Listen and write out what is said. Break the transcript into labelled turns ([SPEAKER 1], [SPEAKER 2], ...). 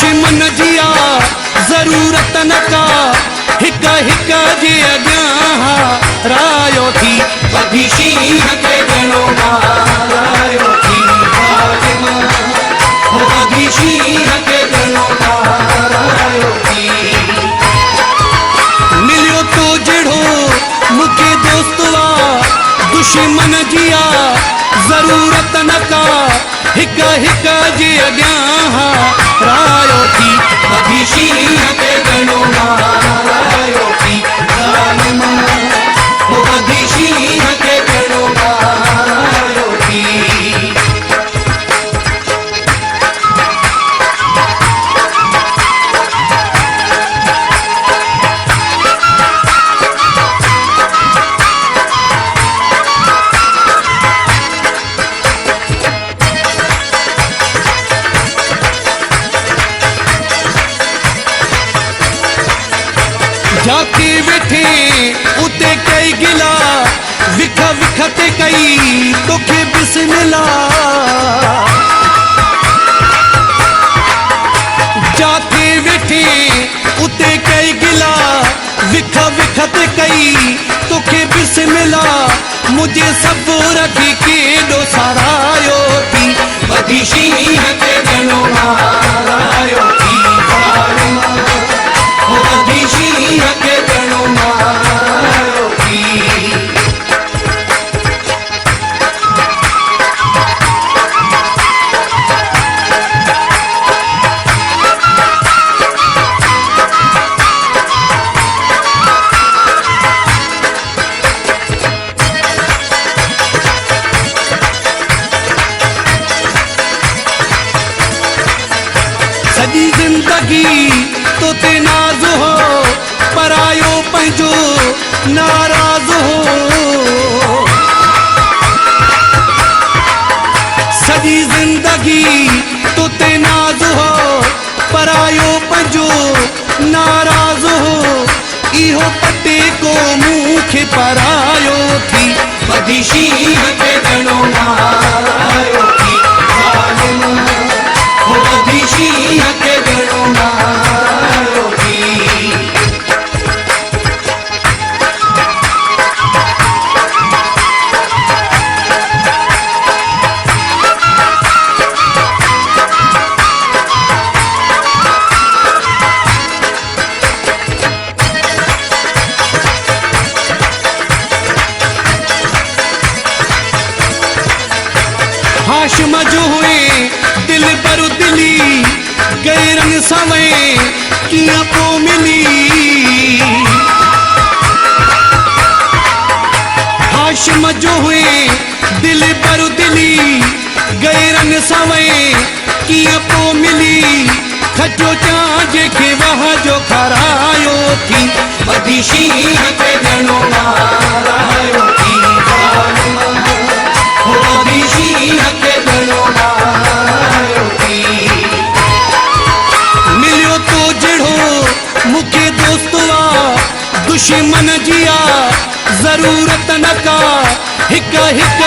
[SPEAKER 1] दुश्मन जिया जरूरत न का हिक हिक जे अॻियां रायो थी
[SPEAKER 2] कभी शींह के गणो मारायो थी फातिमा हो कभी शींह के गणो मारायो थी
[SPEAKER 1] मिलियो तो जड़ो मुके दोस्तवा दुश्मन जिया जरूरत न का हिक हिक जे अॻियां रायो थी
[SPEAKER 2] कभी शींह के गणो मारायो थी फातिमा हो कभी शींह के गणो मारायो थी
[SPEAKER 1] जाके वेठे उते कई गिला विख विख ते कई तोखे बिस्मिल्ला जाके वेठे उते कई गिला विख विख ते कई तोखे बिस्मिल्ला मुझे सबूर की केॾो सारायो थी
[SPEAKER 2] कभी शींह के गणो मारायो थी फातिमा हो कभी शींह के गणो मारायो थी
[SPEAKER 1] सॼी ज़िंदगी तो ते नाज़ हो परायो पंहिंजो नाराज़ हो सॼी ज़िंदगी तो ते नाज़ हो परायो पंहिंजो नाराज़ हो इहो पटे को मूंखे परायो थी
[SPEAKER 2] कभी शींह के गणो मारायो थी फातिमा हो कभी शींह के गणो मारायो थी
[SPEAKER 1] हाशिम जो हुए दिल पर दिली गए रंग सवे किया पो मिली हाशिम जो हुए दिल पर दिली गए रंग सवे किया पो मिली खजो चांजे के वहाँ जो खरायो थी
[SPEAKER 2] कभी शींह के गणो मारायो थी फातिमा हो कभी शींह के गणो मारायो थी
[SPEAKER 1] मिलियो तो जड़ो मुके दोस्तवा दुश्मन जिया जरूरत न का हिक हिक